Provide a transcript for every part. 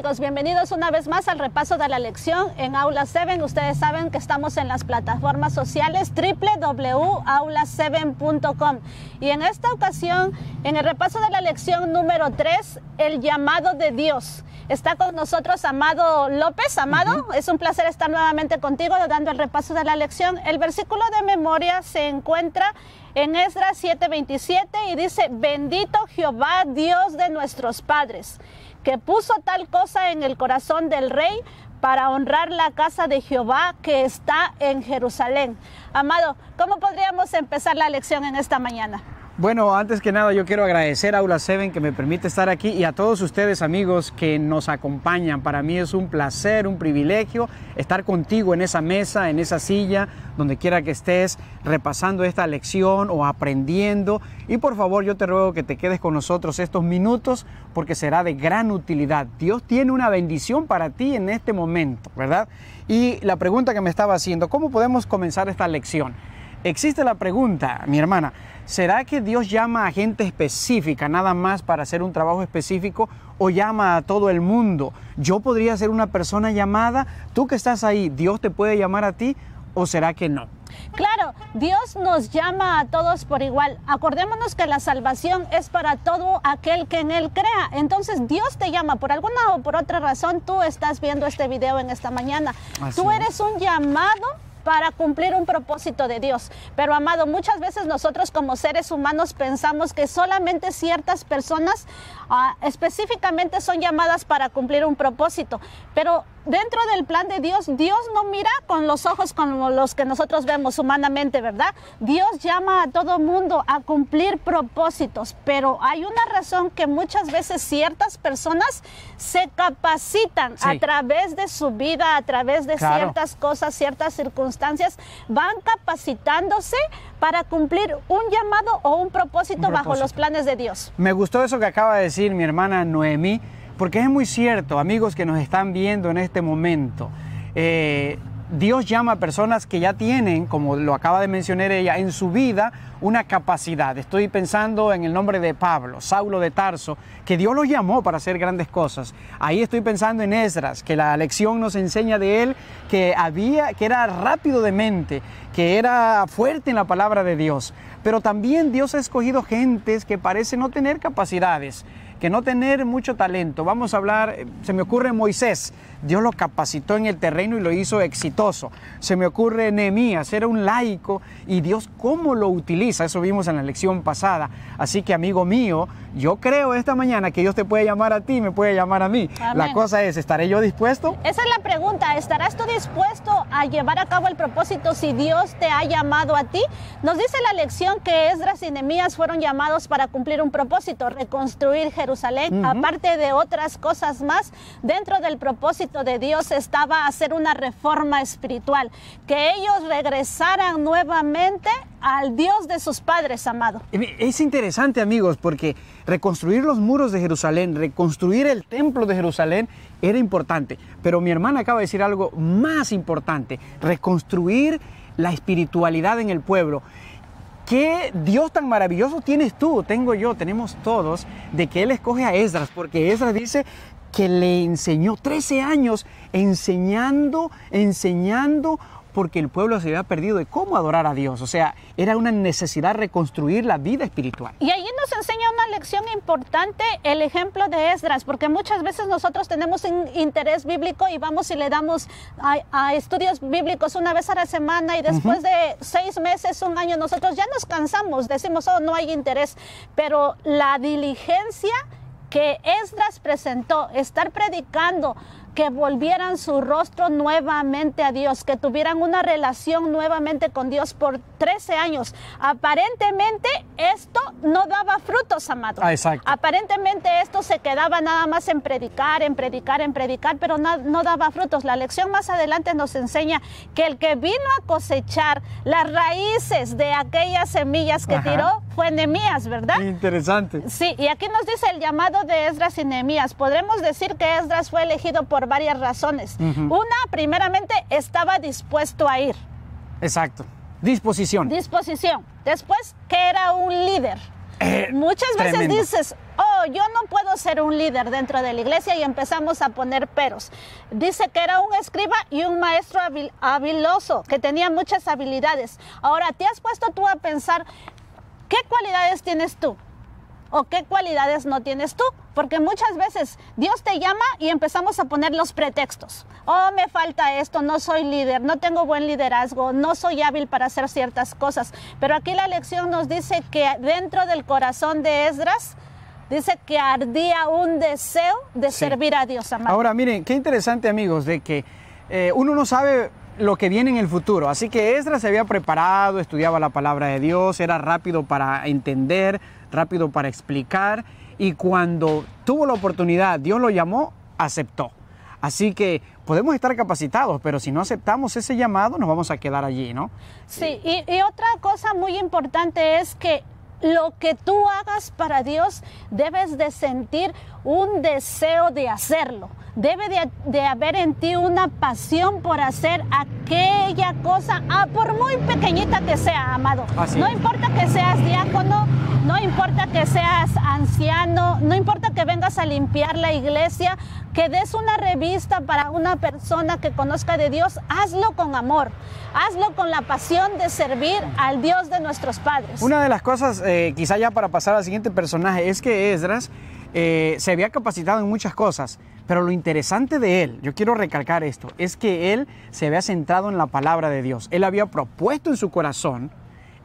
amigos? Bienvenidos una vez más al repaso de la lección en Aula 7. Ustedes saben que estamos en las plataformas sociales www.aula7.com. Y en esta ocasión, en el repaso de la lección número 3, el llamado de Dios. Está con nosotros Amado López. Amado, es un placer estar nuevamente contigo dando el repaso de la lección. El versículo de memoria se encuentra en Esdras 7:27 y dice: bendito Jehová, Dios de nuestros padres, que puso tal cosa en el corazón del rey para honrar la casa de Jehová que está en Jerusalén. Amado, ¿cómo podríamos empezar la lección en esta mañana? Bueno, antes que nada yo quiero agradecer a Aula 7 que me permite estar aquí y a todos ustedes, amigos, que nos acompañan. Para mí es un placer, un privilegio estar contigo en esa mesa, en esa silla, donde quiera que estés repasando esta lección o aprendiendo. Y por favor, yo te ruego que te quedes con nosotros estos minutos porque será de gran utilidad. Dios tiene una bendición para ti en este momento, ¿verdad? Y la pregunta que me estaba haciendo, ¿cómo podemos comenzar esta lección? Existe la pregunta, mi hermana, ¿será que Dios llama a gente específica nada más para hacer un trabajo específico o llama a todo el mundo? ¿Yo podría ser una persona llamada? ¿Tú que estás ahí, Dios te puede llamar a ti o será que no? Claro, Dios nos llama a todos por igual. Acordémonos que la salvación es para todo aquel que en Él crea. Entonces Dios te llama por alguna o por otra razón. Tú estás viendo este video en esta mañana. Tú eres un llamado para cumplir un propósito de Dios. Pero, amado, muchas veces nosotros como seres humanos pensamos que solamente ciertas personas específicamente son llamadas para cumplir un propósito. Pero dentro del plan de Dios, Dios no mira con los ojos como los que nosotros vemos humanamente, ¿verdad? Dios llama a todo mundo a cumplir propósitos, pero hay una razón que muchas veces ciertas personas se capacitan a través de su vida, a través de ciertas cosas, ciertas circunstancias, van capacitándose para cumplir un llamado o un propósito bajo los planes de Dios. Me gustó eso que acaba de decir mi hermana Noemí, porque es muy cierto, amigos que nos están viendo en este momento. Dios llama a personas que ya tienen, como lo acaba de mencionar ella, en su vida una capacidad. Estoy pensando en el nombre de Pablo, Saulo de Tarso, que Dios lo llamó para hacer grandes cosas. Ahí estoy pensando en Esdras, que la lección nos enseña de él que era rápido de mente, que era fuerte en la palabra de Dios. Pero también Dios ha escogido gentes que parecen no tener capacidades, que no tener mucho talento. Vamos a hablar, se me ocurre Moisés, Dios lo capacitó en el terreno y lo hizo exitoso. Se me ocurre Nehemías, era un laico y Dios cómo lo utiliza, eso vimos en la lección pasada. Así que, amigo mío, yo creo esta mañana que Dios te puede llamar a ti, me puede llamar a mí. Amén. La cosa es, ¿estaré yo dispuesto? Esa es la pregunta, ¿estarás tú dispuesto a llevar a cabo el propósito si Dios te ha llamado a ti? Nos dice la lección que Esdras y Nehemías fueron llamados para cumplir un propósito, reconstruir Jerusalén, aparte de otras cosas más. Dentro del propósito de Dios estaba hacer una reforma espiritual, que ellos regresaran nuevamente al Dios de sus padres, amado. Es interesante, amigos, porque reconstruir los muros de Jerusalén, reconstruir el templo de Jerusalén era importante, pero mi hermana acaba de decir algo más importante: reconstruir la espiritualidad en el pueblo. ¿Qué Dios tan maravilloso tienes tú, tengo yo, tenemos todos, de que Él escoge a Esdras? Porque Esdras dice que le enseñó 13 años enseñando, porque el pueblo se había perdido de cómo adorar a Dios. O sea, era una necesidad reconstruir la vida espiritual. Y allí nos enseña una lección importante, el ejemplo de Esdras, porque muchas veces nosotros tenemos un interés bíblico y vamos y le damos a estudios bíblicos una vez a la semana y después de 6 meses, un año, nosotros ya nos cansamos, decimos, oh, no hay interés. Pero la diligencia que Esdras presentó, estar predicando, que volvieran su rostro nuevamente a Dios, que tuvieran una relación nuevamente con Dios por 13 años. Aparentemente esto no daba frutos, amado. Exacto. Aparentemente esto se quedaba nada más en predicar, pero no daba frutos. La lección más adelante nos enseña que el que vino a cosechar las raíces de aquellas semillas que tiró fue Nehemías, ¿verdad? Interesante. Sí, y aquí nos dice el llamado de Esdras y Nehemías. Podremos decir que Esdras fue elegido por varias razones. Una, primeramente, estaba dispuesto a ir. Exacto. Disposición. Después, que era un líder. Muchas veces dices, oh, yo no puedo ser un líder dentro de la iglesia, y empezamos a poner peros. Dice que era un escriba y un maestro habiloso, que tenía muchas habilidades. Ahora, ¿te has puesto tú a pensar qué cualidades tienes tú? ¿O qué cualidades no tienes tú? Porque muchas veces Dios te llama y empezamos a poner los pretextos. Oh, me falta esto, no soy líder, no tengo buen liderazgo, no soy hábil para hacer ciertas cosas. Pero aquí la lección nos dice que dentro del corazón de Esdras, dice que ardía un deseo de servir a Dios, amado. Ahora, miren, qué interesante, amigos, de que uno no sabe lo que viene en el futuro. Así que Esdras se había preparado, estudiaba la palabra de Dios, era rápido para entender, rápido para explicar, y cuando tuvo la oportunidad, Dios lo llamó, aceptó. Así que podemos estar capacitados, pero si no aceptamos ese llamado, nos vamos a quedar allí, ¿no? Sí, y otra cosa muy importante es que lo que tú hagas para Dios, debes de sentir un deseo de hacerlo. Debe de haber en ti una pasión por hacer aquella cosa, por muy pequeñita que sea, amado. No importa que seas diácono, no importa que seas anciano, no importa que vengas a limpiar la iglesia, que des una revista para una persona que conozca de Dios, hazlo con amor, hazlo con la pasión de servir al Dios de nuestros padres. Una de las cosas, quizá ya para pasar al siguiente personaje, es que Esdras se había capacitado en muchas cosas, pero lo interesante de él, yo quiero recalcar esto, es que él se había centrado en la palabra de Dios. Él había propuesto en su corazón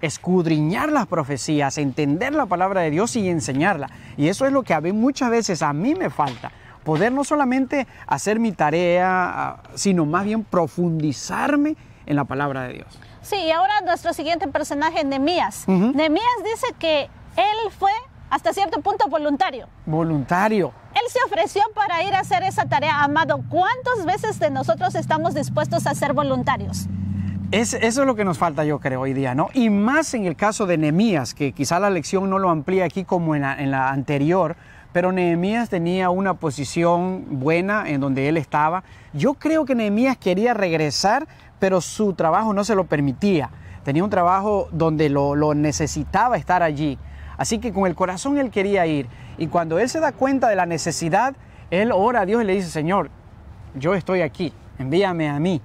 escudriñar las profecías, entender la palabra de Dios y enseñarla. Y eso es lo que muchas veces a mí me falta. Poder no solamente hacer mi tarea, sino más bien profundizarme en la palabra de Dios. Sí, y ahora nuestro siguiente personaje, Nehemías. Nehemías dice que él fue hasta cierto punto voluntario. Voluntario. Él se ofreció para ir a hacer esa tarea, amado. ¿Cuántas veces de nosotros estamos dispuestos a ser voluntarios? Eso es lo que nos falta, yo creo, hoy día, ¿no? Y más en el caso de Nehemías, que quizá la lección no lo amplía aquí como en la anterior, pero Nehemías tenía una posición buena en donde él estaba. Yo creo que Nehemías quería regresar, pero su trabajo no se lo permitía. Tenía un trabajo donde lo necesitaba estar allí. Así que con el corazón él quería ir. Y cuando él se da cuenta de la necesidad, él ora a Dios y le dice: Señor, yo estoy aquí, envíame a mí.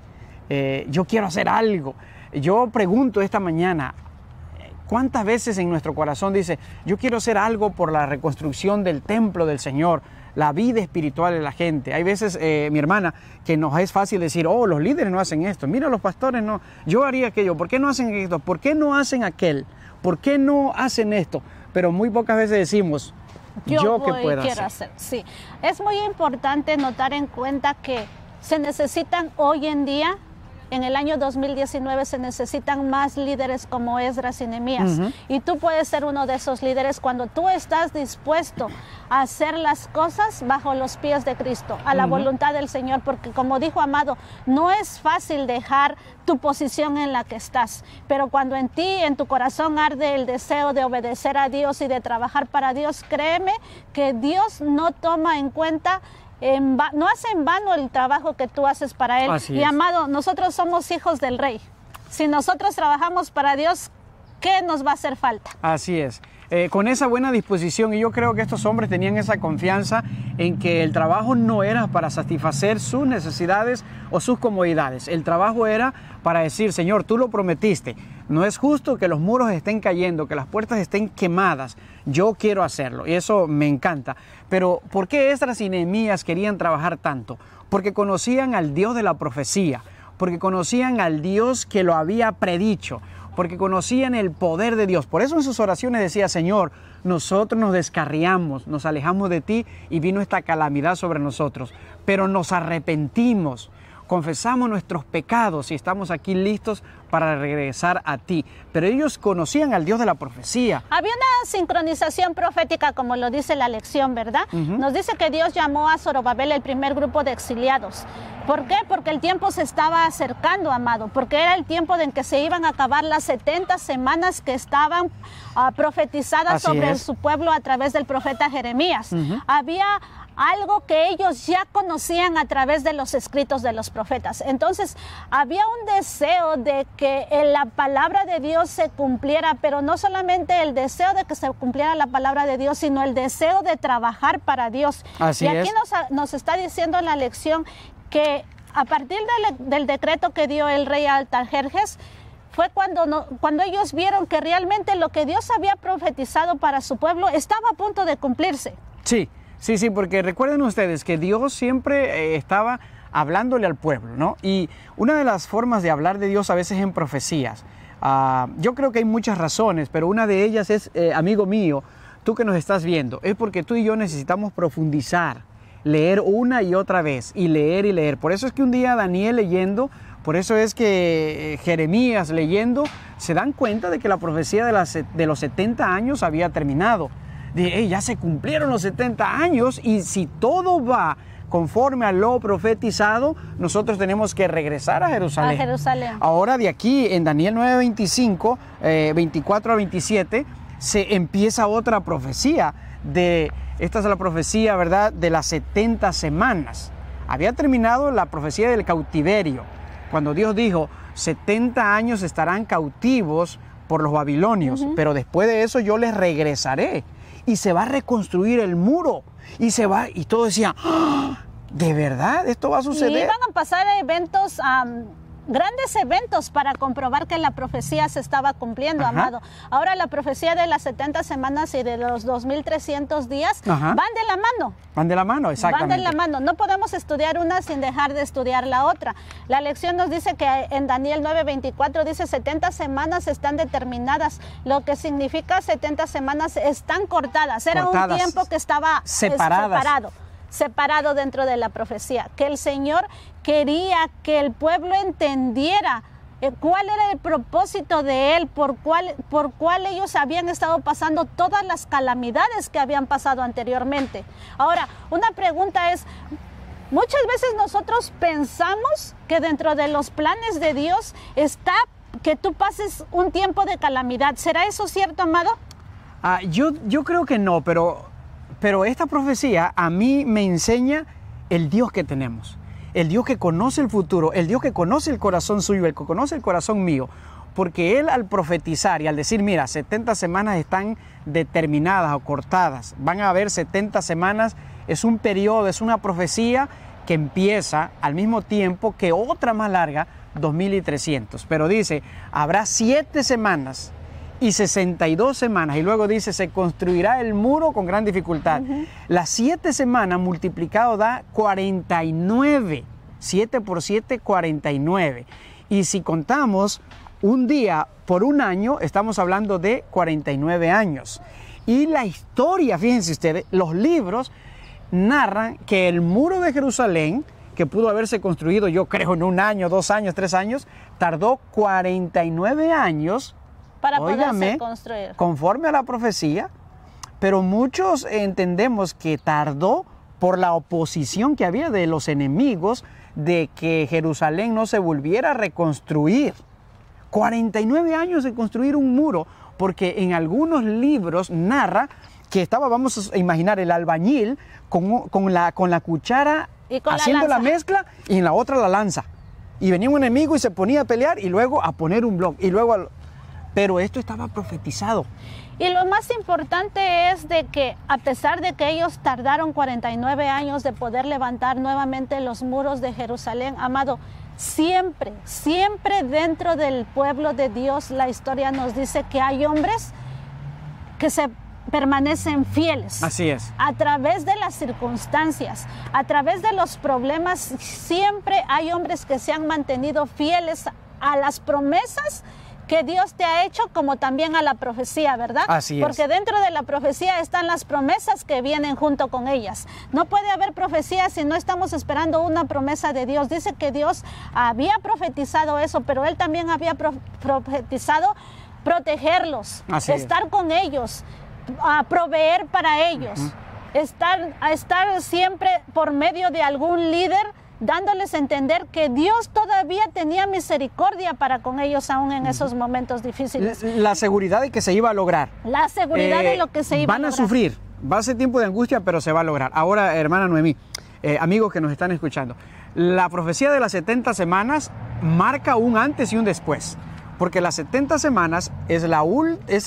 Yo quiero hacer algo. Yo pregunto esta mañana, ¿cuántas veces en nuestro corazón dice: yo quiero hacer algo por la reconstrucción del templo del Señor, la vida espiritual de la gente? Hay veces, mi hermana, que nos es fácil decir: oh, los líderes no hacen esto, mira, los pastores no, yo haría aquello, ¿por qué no hacen esto? ¿Por qué no hacen aquel? ¿Por qué no hacen esto? Pero muy pocas veces decimos: yo qué puedo hacer. Sí, es muy importante notar en cuenta que se necesitan hoy en día, en el año 2019, se necesitan más líderes como Esdras y Nehemías. Y tú puedes ser uno de esos líderes cuando tú estás dispuesto a hacer las cosas bajo los pies de Cristo, a la voluntad del Señor, porque como dijo Amado, no es fácil dejar tu posición en la que estás, pero cuando en ti, en tu corazón arde el deseo de obedecer a Dios y de trabajar para Dios, créeme que Dios no toma en cuenta, no hace en vano el trabajo que tú haces para Él. Y amado, nosotros somos hijos del Rey. Si nosotros trabajamos para Dios, ¿qué nos va a hacer falta? Así es. Con esa buena disposición, y yo creo que estos hombres tenían esa confianza en que el trabajo no era para satisfacer sus necesidades o sus comodidades. El trabajo era para decir: Señor, tú lo prometiste. No es justo que los muros estén cayendo, que las puertas estén quemadas. Yo quiero hacerlo, y eso me encanta. Pero ¿por qué Esdras y Nehemías querían trabajar tanto? Porque conocían al Dios de la profecía, porque conocían al Dios que lo había predicho, porque conocían el poder de Dios. Por eso en sus oraciones decía: Señor, nosotros nos descarriamos, nos alejamos de ti y vino esta calamidad sobre nosotros, pero nos arrepentimos, confesamos nuestros pecados y estamos aquí listos para regresar a ti. Pero ellos conocían al Dios de la profecía. Había una sincronización profética, como lo dice la lección, ¿verdad? Nos dice que Dios llamó a Zorobabel el primer grupo de exiliados. ¿Por qué? Porque el tiempo se estaba acercando, amado, porque era el tiempo en que se iban a acabar las 70 semanas que estaban profetizadas sobre su pueblo a través del profeta Jeremías. Había algo que ellos ya conocían a través de los escritos de los profetas. Entonces, había un deseo de que la palabra de Dios se cumpliera, pero no solamente el deseo de que se cumpliera la palabra de Dios, sino el deseo de trabajar para Dios. Así y aquí es. nos está diciendo en la lección que a partir del decreto que dio el rey Artajerjes, fue cuando ellos vieron que realmente lo que Dios había profetizado para su pueblo estaba a punto de cumplirse. Sí. Sí, porque recuerden ustedes que Dios siempre estaba hablándole al pueblo, ¿no? Y una de las formas de hablar de Dios a veces en profecías. Yo creo que hay muchas razones, pero una de ellas es, amigo mío, tú que nos estás viendo, es porque tú y yo necesitamos profundizar, leer una y otra vez, y leer y leer. Por eso es que un día Daniel leyendo, por eso es que Jeremías leyendo, se dan cuenta de que la profecía de los 70 años había terminado. Ya se cumplieron los 70 años y si todo va conforme a lo profetizado, nosotros tenemos que regresar a Jerusalén. A Jerusalén. Ahora de aquí en Daniel 9:25, 24 a 27, se empieza otra profecía. Esta es la profecía, ¿verdad?, de las 70 semanas. Había terminado la profecía del cautiverio, cuando Dios dijo, 70 años estarán cautivos por los babilonios, pero después de eso yo les regresaré. Y se va a reconstruir el muro. Y todos decían, ¡ah! ¿De verdad esto va a suceder? Y iban a pasar eventos, grandes eventos para comprobar que la profecía se estaba cumpliendo, amado. Ahora la profecía de las 70 semanas y de los 2300 días van de la mano. Van de la mano, exactamente. Van de la mano. No podemos estudiar una sin dejar de estudiar la otra. La lección nos dice que en Daniel 9:24 dice 70 semanas están determinadas, lo que significa 70 semanas están cortadas. Era un tiempo que estaba separado dentro de la profecía, que el Señor quería que el pueblo entendiera cuál era el propósito de Él, por cuál ellos habían estado pasando todas las calamidades que habían pasado anteriormente. Ahora, una pregunta es, muchas veces nosotros pensamos que dentro de los planes de Dios está que tú pases un tiempo de calamidad. ¿Será eso cierto, amado? Yo creo que no, pero esta profecía a mí me enseña el Dios que tenemos, el Dios que conoce el futuro, el Dios que conoce el corazón suyo, el que conoce el corazón mío, porque Él al profetizar y al decir, mira, 70 semanas están determinadas o cortadas, van a haber 70 semanas, es un periodo, es una profecía que empieza al mismo tiempo que otra más larga, 2300, pero dice, habrá 7 semanas y 62 semanas, y luego dice, se construirá el muro con gran dificultad. Las 7 semanas multiplicado da 49, 7 por 7, 49. Y si contamos un día por un año, estamos hablando de 49 años. Y la historia, fíjense ustedes, los libros narran que el muro de Jerusalén, que pudo haberse construido, yo creo, en 1 año, 2 años, 3 años, tardó 49 años para poderse construir, conforme a la profecía, pero muchos entendemos que tardó por la oposición que había de los enemigos de que Jerusalén no se volviera a reconstruir. 49 años de construir un muro, porque en algunos libros narra que estaba, vamos a imaginar, el albañil con la cuchara haciendo la mezcla y en la otra la lanza. Y venía un enemigo y se ponía a pelear y luego a poner un bloque y luego pero esto estaba profetizado. Y lo más importante es de que a pesar de que ellos tardaron 49 años de poder levantar nuevamente los muros de Jerusalén, amado, siempre dentro del pueblo de Dios la historia nos dice que hay hombres que se permanecen fieles. Así es. A través de las circunstancias, a través de los problemas, siempre hay hombres que se han mantenido fieles a las promesas que Dios te ha hecho, como también a la profecía, ¿verdad? Así es. Porque dentro de la profecía están las promesas que vienen junto con ellas. No puede haber profecía si no estamos esperando una promesa de Dios. Dice que Dios había profetizado eso, pero Él también había profetizado protegerlos, estar con ellos, proveer para ellos, estar siempre por medio de algún líder, dándoles a entender que Dios todavía tenía misericordia para con ellos aún en esos momentos difíciles. La seguridad de que se iba a lograr. La seguridad de lo que se iba a lograr. Van a sufrir, Va a ser tiempo de angustia, pero se va a lograr. Ahora, hermana Noemí, amigos que nos están escuchando, la profecía de las 70 semanas marca un antes y un después. Porque las 70 semanas es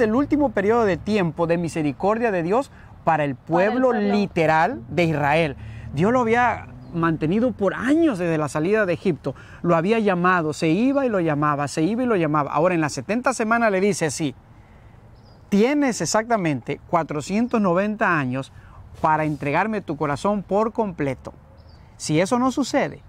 el último periodo de tiempo de misericordia de Dios para el pueblo literal de Israel. Dios lo había mantenido por años desde la salida de Egipto. Lo había llamado, se iba y lo llamaba, se iba y lo llamaba. Ahora en las 70 semanas le dice, sí, tienes exactamente 490 años para entregarme tu corazón por completo. Si eso no sucede,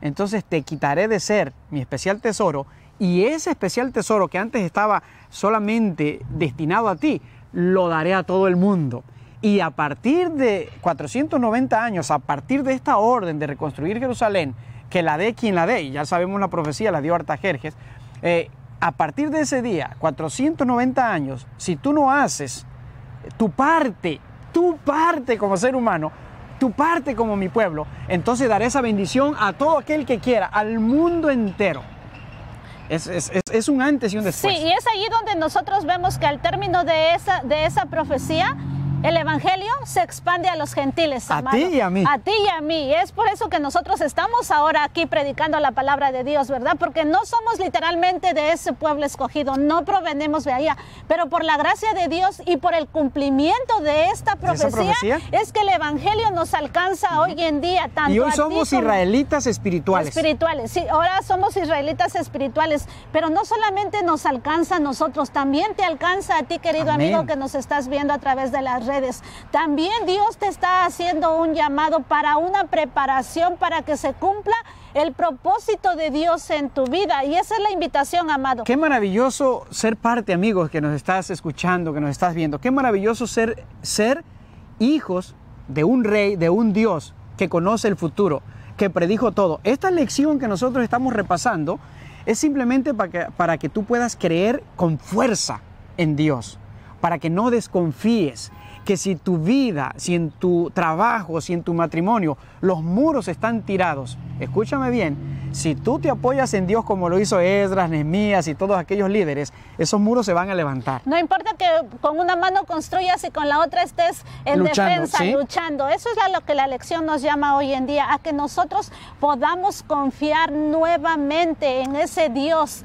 entonces te quitaré de ser mi especial tesoro, y ese especial tesoro que antes estaba solamente destinado a ti, lo daré a todo el mundo. Y a partir de 490 años, a partir de esta orden de reconstruir Jerusalén, que la dé quien la dé, y ya sabemos la profecía, la dio Artajerjes, a partir de ese día, 490 años, si tú no haces tu parte como ser humano, tu parte como mi pueblo, entonces daré esa bendición a todo aquel que quiera, al mundo entero. Es un antes y un después. Sí, y es allí donde nosotros vemos que al término de esa profecía, el evangelio se expande a los gentiles, amado. A ti y a mí. A ti y a mí. Es por eso que nosotros estamos ahora aquí predicando la palabra de Dios, ¿verdad? Porque no somos literalmente de ese pueblo escogido, no provenimos de allá. Pero por la gracia de Dios y por el cumplimiento de esta profecía, es que el evangelio nos alcanza hoy en día. Tanto y hoy somos israelitas espirituales. Sí, ahora somos israelitas espirituales. Pero no solamente nos alcanza a nosotros, también te alcanza a ti, querido amigo, que nos estás viendo a través de las redes. También Dios te está haciendo un llamado para una preparación para que se cumpla el propósito de Dios en tu vida, y esa es la invitación, amado. Qué maravilloso ser parte, amigos, que nos estás escuchando, que nos estás viendo. Qué maravilloso ser hijos de un rey, de un Dios que conoce el futuro, que predijo todo. Esta lección que nosotros estamos repasando es simplemente para que tú puedas creer con fuerza en Dios, para que no desconfíes, que si tu vida, si en tu trabajo, si en tu matrimonio, los muros están tirados, escúchame bien, si tú te apoyas en Dios como lo hizo Esdras, Nehemías y todos aquellos líderes, esos muros se van a levantar. No importa que con una mano construyas y con la otra estés en defensa, luchando. Eso es lo que la lección nos llama hoy en día, a que nosotros podamos confiar nuevamente en ese Dios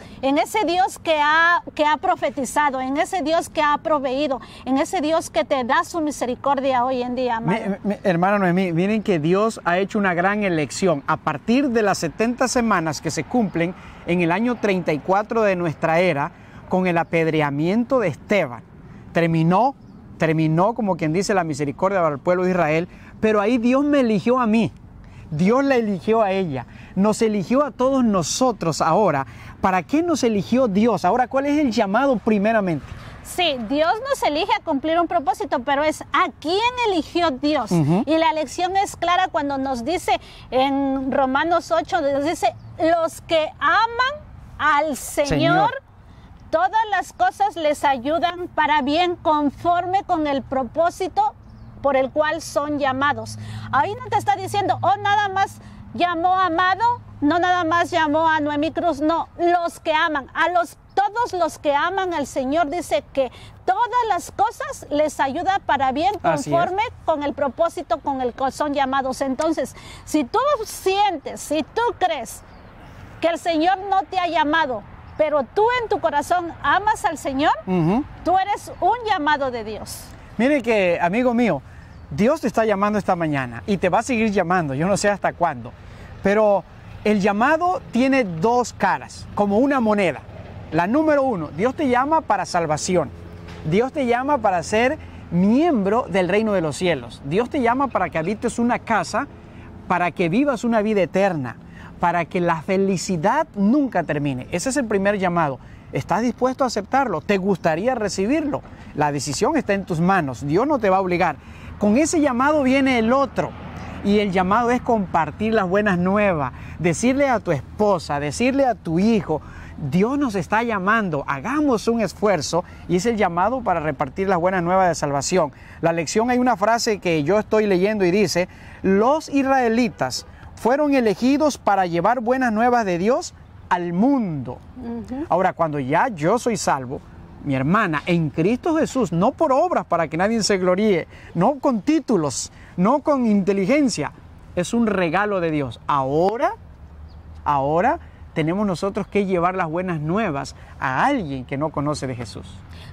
que ha profetizado, en ese Dios que ha proveído, en ese Dios que te da su misericordia hoy en día, amado. Hermano Noemí, miren que Dios ha hecho una gran elección. A partir de las 70 semanas que se cumplen en el año 34 de nuestra era, con el apedreamiento de Esteban, terminó como quien dice la misericordia para el pueblo de Israel, pero ahí Dios me eligió a mí, Dios la eligió a ella, nos eligió a todos nosotros ahora. ¿Para qué nos eligió Dios? Ahora, ¿cuál es el llamado primeramente? Sí, Dios nos elige a cumplir un propósito, pero es a quién eligió Dios. Y la lección es clara cuando nos dice en Romanos 8, nos dice, los que aman al Señor, todas las cosas les ayudan para bien conforme con el propósito por el cual son llamados. Ahí no te está diciendo, nada más llamó a Amado, no nada más llamó a Noemí Cruz, no, los que aman, todos los que aman al Señor, dice que todas las cosas les ayuda para bien conforme con el propósito con el que son llamados. Entonces, si tú sientes, si tú crees que el Señor no te ha llamado, pero tú en tu corazón amas al Señor, tú eres un llamado de Dios. Mire que, amigo mío, Dios te está llamando esta mañana y te va a seguir llamando, yo no sé hasta cuándo, pero el llamado tiene dos caras, como una moneda. La número uno, Dios te llama para salvación. Dios te llama para ser miembro del reino de los cielos. Dios te llama para que habites una casa, para que vivas una vida eterna, para que la felicidad nunca termine. Ese es el primer llamado. ¿Estás dispuesto a aceptarlo? ¿Te gustaría recibirlo? La decisión está en tus manos. Dios no te va a obligar. Con ese llamado viene el otro. Y el llamado es compartir las buenas nuevas, decirle a tu esposa, decirle a tu hijo, Dios nos está llamando, hagamos un esfuerzo, y es el llamado para repartir las buenas nuevas de salvación. La lección, hay una frase que yo estoy leyendo y dice, los israelitas fueron elegidos para llevar buenas nuevas de Dios al mundo. Ahora, cuando ya yo soy salvo, mi hermana, en Cristo Jesús, no por obras para que nadie se gloríe, no con títulos, no con inteligencia, es un regalo de Dios. Ahora tenemos nosotros que llevar las buenas nuevas a alguien que no conoce de Jesús.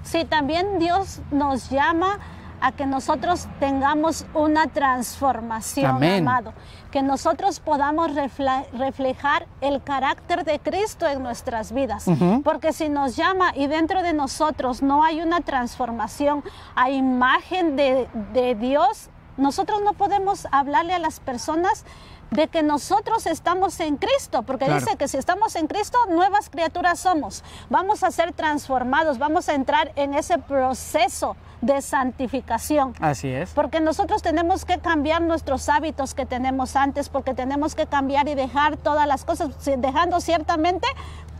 Sí, también Dios nos llama a que nosotros tengamos una transformación, Amén. amado. Que nosotros podamos reflejar el carácter de Cristo en nuestras vidas. Porque si nos llama y dentro de nosotros no hay una transformación a imagen de Dios, nosotros no podemos hablarle a las personas de que nosotros estamos en Cristo, porque claro, dice que si estamos en Cristo, nuevas criaturas somos. Vamos a ser transformados, vamos a entrar en ese proceso de santificación. Así es. Porque nosotros tenemos que cambiar nuestros hábitos que tenemos antes, porque tenemos que cambiar y dejar todas las cosas, dejando ciertamente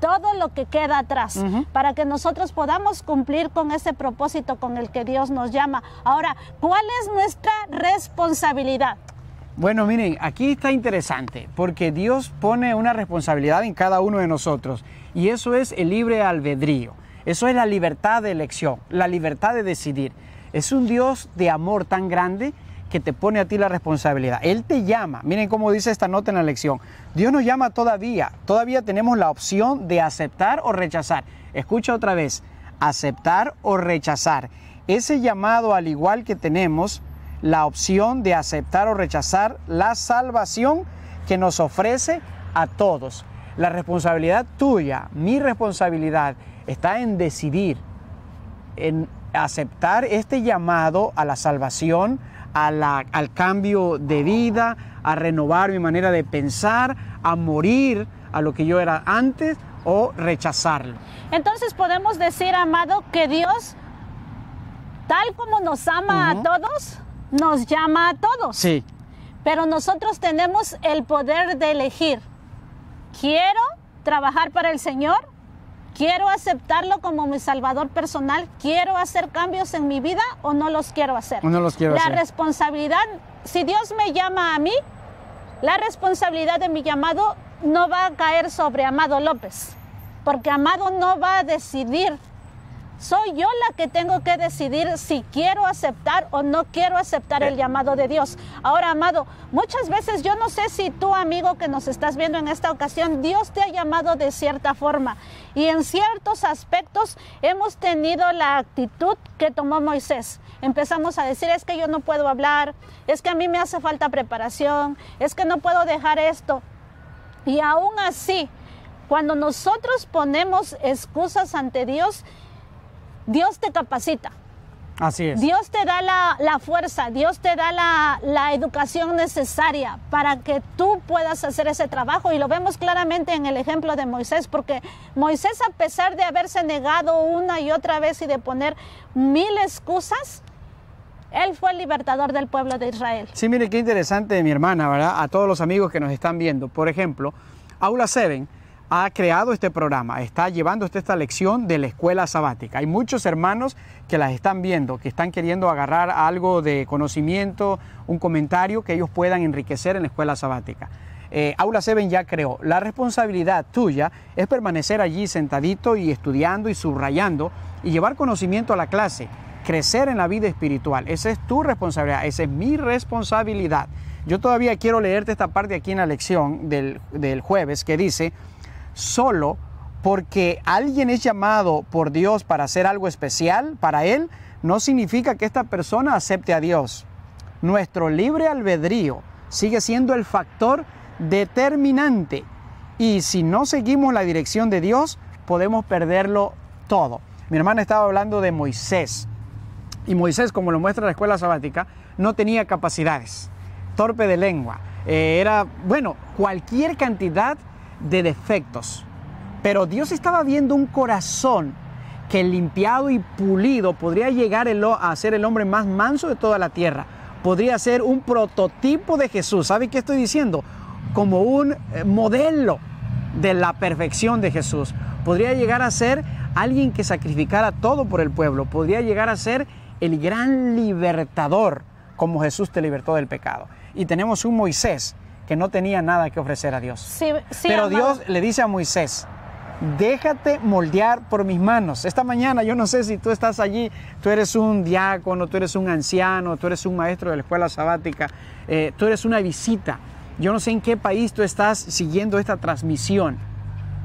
todo lo que queda atrás, para que nosotros podamos cumplir con ese propósito con el que Dios nos llama. Ahora, ¿cuál es nuestra responsabilidad? Bueno, miren, aquí está interesante, porque Dios pone una responsabilidad en cada uno de nosotros, y eso es el libre albedrío, eso es la libertad de elección, la libertad de decidir. Es un Dios de amor tan grande que te pone a ti la responsabilidad. Él te llama, miren cómo dice esta nota en la lección, Dios nos llama todavía tenemos la opción de aceptar o rechazar. Escucha otra vez, aceptar o rechazar. Ese llamado, al igual que tenemos la opción de aceptar o rechazar la salvación que nos ofrece a todos. La responsabilidad tuya, mi responsabilidad, está en decidir, en aceptar este llamado a la salvación, al cambio de vida, a renovar mi manera de pensar, a morir a lo que yo era antes o rechazarlo. Entonces podemos decir, amado, que Dios, tal como nos ama a todos, nos llama a todos. Sí. Pero nosotros tenemos el poder de elegir. ¿Quiero trabajar para el Señor? ¿Quiero aceptarlo como mi salvador personal? ¿Quiero hacer cambios en mi vida o no los quiero hacer? No los quiero hacer. La responsabilidad, si Dios me llama a mí, la responsabilidad de mi llamado no va a caer sobre Amado López, porque Amado no va a decidir. Soy yo la que tengo que decidir si quiero aceptar o no quiero aceptar el llamado de Dios. Ahora, amado, muchas veces yo no sé si tú, amigo que nos estás viendo en esta ocasión, Dios te ha llamado de cierta forma. Y en ciertos aspectos hemos tenido la actitud que tomó Moisés. Empezamos a decir, es que yo no puedo hablar, es que a mí me hace falta preparación, es que no puedo dejar esto. Y aún así, cuando nosotros ponemos excusas ante Dios, Dios te capacita. Así es. Dios te da la fuerza, Dios te da la educación necesaria para que tú puedas hacer ese trabajo. Y lo vemos claramente en el ejemplo de Moisés, porque Moisés, a pesar de haberse negado una y otra vez y de poner 1000 excusas, él fue el libertador del pueblo de Israel. Sí, mire qué interesante, mi hermana, ¿verdad? A todos los amigos que nos están viendo. Por ejemplo, Aula 7 ha creado este programa, está llevando esta lección de la escuela sabática. Hay muchos hermanos que las están viendo, que están queriendo agarrar algo de conocimiento, un comentario que ellos puedan enriquecer en la escuela sabática. Aula 7 ya creó. La responsabilidad tuya es permanecer allí sentadito y estudiando y subrayando y llevar conocimiento a la clase, crecer en la vida espiritual. Esa es tu responsabilidad, esa es mi responsabilidad. Yo todavía quiero leerte esta parte aquí en la lección del jueves que dice: solo porque alguien es llamado por Dios para hacer algo especial para Él, no significa que esta persona acepte a Dios. Nuestro libre albedrío sigue siendo el factor determinante, y si no seguimos la dirección de Dios, podemos perderlo todo. Mi hermana estaba hablando de Moisés, y Moisés, como lo muestra la escuela sabática, no tenía capacidades, torpe de lengua, era, bueno, cualquier cantidad de defectos, pero Dios estaba viendo un corazón que limpiado y pulido podría llegar a ser el hombre más manso de toda la tierra, podría ser un prototipo de Jesús. ¿Sabe qué estoy diciendo? Como un modelo de la perfección de Jesús. Podría llegar a ser alguien que sacrificara todo por el pueblo, podría llegar a ser el gran libertador, como Jesús te libertó del pecado. Y tenemos un Moisés que no tenía nada que ofrecer a Dios. Sí, pero amado. Dios le dice a Moisés: Déjate moldear por mis manos. Esta mañana, yo no sé si tú estás allí, tú eres un diácono, tú eres un anciano, tú eres un maestro de la escuela sabática, tú eres una visita. Yo no sé en qué país tú estás siguiendo esta transmisión,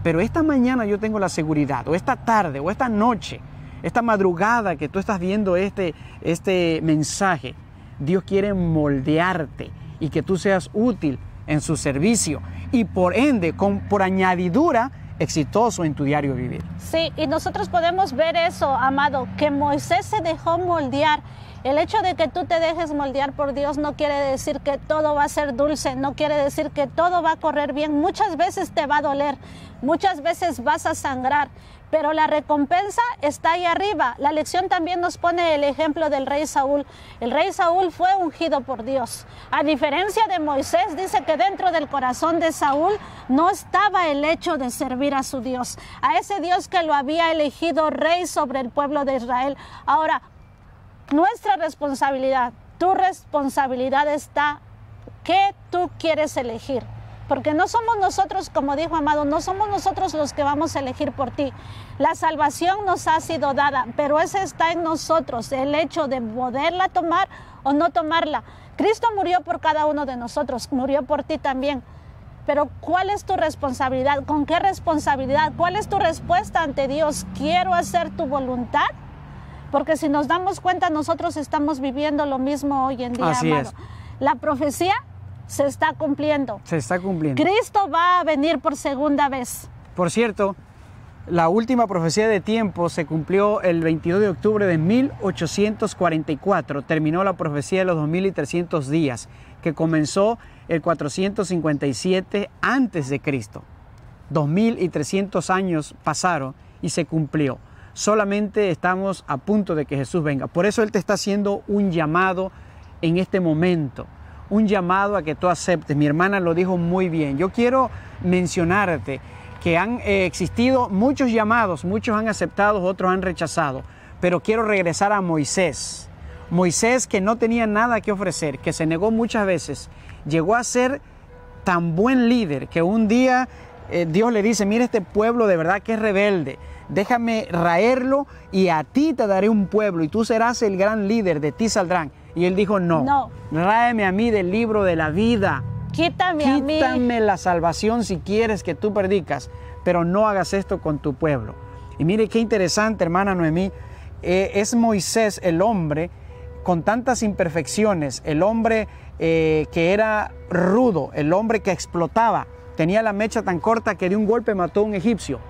pero esta mañana yo tengo la seguridad, o esta tarde, o esta noche, esta madrugada que tú estás viendo este mensaje, Dios quiere moldearte y que tú seas útil en su servicio y por ende, por añadidura, exitoso en tu diario vivir. Sí, y nosotros podemos ver eso, amado, que Moisés se dejó moldear. El hecho de que tú te dejes moldear por Dios no quiere decir que todo va a ser dulce, no quiere decir que todo va a correr bien. Muchas veces te va a doler, muchas veces vas a sangrar, pero la recompensa está ahí arriba. La lección también nos pone el ejemplo del rey Saúl. El rey Saúl fue ungido por Dios. A diferencia de Moisés, dice que dentro del corazón de Saúl no estaba el hecho de servir a su Dios, a ese Dios que lo había elegido rey sobre el pueblo de Israel. Ahora, nuestra responsabilidad, tu responsabilidad está qué tú quieres elegir. Porque no somos nosotros, como dijo Amado, no somos nosotros los que vamos a elegir por ti. La salvación nos ha sido dada, pero ese está en nosotros, el hecho de poderla tomar o no tomarla. Cristo murió por cada uno de nosotros, murió por ti también. Pero ¿cuál es tu responsabilidad? ¿Con qué responsabilidad? ¿Cuál es tu respuesta ante Dios? ¿Quiero hacer tu voluntad? Porque si nos damos cuenta, nosotros estamos viviendo lo mismo hoy en día, Así amado. es. La profecía se está cumpliendo. Se está cumpliendo. Cristo va a venir por segunda vez. Por cierto, la última profecía de tiempo se cumplió el 22 de octubre de 1844. Terminó la profecía de los 2300 días, que comenzó el 457 antes de Cristo. 2300 años pasaron y se cumplió. Solamente estamos a punto de que Jesús venga. Por eso Él te está haciendo un llamado en este momento. Un llamado a que tú aceptes. Mi hermana lo dijo muy bien. Yo quiero mencionarte que han existido muchos llamados. Muchos han aceptado, otros han rechazado. Pero quiero regresar a Moisés. Moisés, que no tenía nada que ofrecer, que se negó muchas veces, llegó a ser tan buen líder que un día Dios le dice, mira, este pueblo de verdad que es rebelde. Déjame raerlo y a ti te daré un pueblo y tú serás el gran líder, de ti saldrán. Y él dijo, no, ráeme a mí del libro de la vida. Quítame la salvación si quieres que tú predicas, pero no hagas esto con tu pueblo. Y mire qué interesante, hermana Noemí, es Moisés el hombre con tantas imperfecciones, el hombre que era rudo, el hombre que explotaba, tenía la mecha tan corta que de un golpe mató a un egipcio.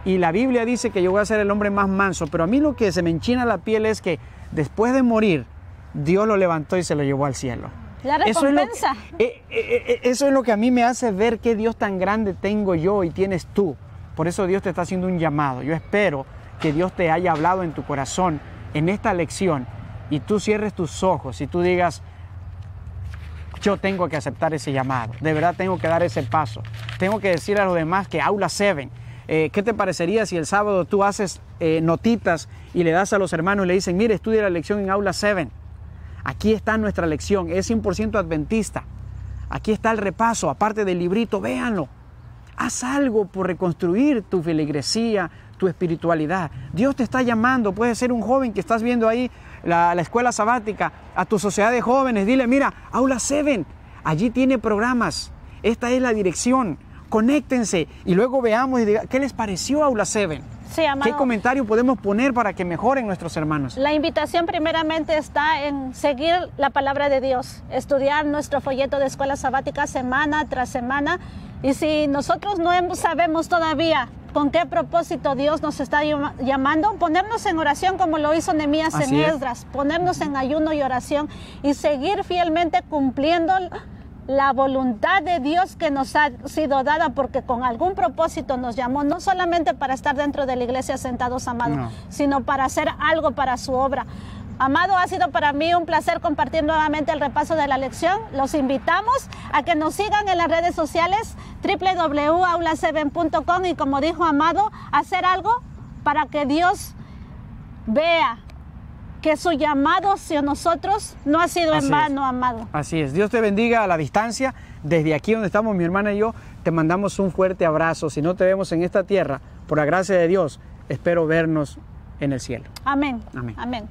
Y la Biblia dice que llegó a ser el hombre más manso, pero a mí lo que se me enchina la piel es que después de morir, Dios lo levantó y se lo llevó al cielo. La recompensa. Eso es lo que a mí me hace ver qué Dios tan grande tengo yo y tienes tú. Por eso Dios te está haciendo un llamado. Yo espero que Dios te haya hablado en tu corazón en esta lección y tú cierres tus ojos y tú digas, yo tengo que aceptar ese llamado. De verdad tengo que dar ese paso. Tengo que decir a los demás que Aula 7. ¿Qué te parecería si el sábado tú haces notitas y le das a los hermanos y le dicen, mire, estudia la lección en Aula 7? Aquí está nuestra lección, es 100% adventista. Aquí está el repaso, aparte del librito, véanlo. Haz algo por reconstruir tu feligresía, tu espiritualidad. Dios te está llamando, puede ser un joven que estás viendo ahí, la escuela sabática, a tu sociedad de jóvenes, dile, mira, Aula 7, allí tiene programas, esta es la dirección. Conéctense y luego veamos y digan, ¿qué les pareció Aula 7? Sí, amado. ¿Qué comentario podemos poner para que mejoren nuestros hermanos? La invitación primeramente está en seguir la palabra de Dios, estudiar nuestro folleto de escuela sabática semana tras semana. Y si nosotros no sabemos todavía con qué propósito Dios nos está llamando, ponernos en oración como lo hizo Nehemías en Esdras, ponernos en ayuno y oración y seguir fielmente cumpliendo la voluntad de Dios que nos ha sido dada, porque con algún propósito nos llamó, no solamente para estar dentro de la iglesia sentados, amado, sino para hacer algo para su obra. Amado, ha sido para mí un placer compartir nuevamente el repaso de la lección. Los invitamos a que nos sigan en las redes sociales www.aula7.com y, como dijo Amado, hacer algo para que Dios vea que su llamado hacia nosotros no ha sido en vano, amado. Así es. Dios te bendiga a la distancia. Desde aquí donde estamos mi hermana y yo, te mandamos un fuerte abrazo. Si no te vemos en esta tierra, Por la gracia de Dios, espero vernos en el cielo. Amén. Amén. Amén.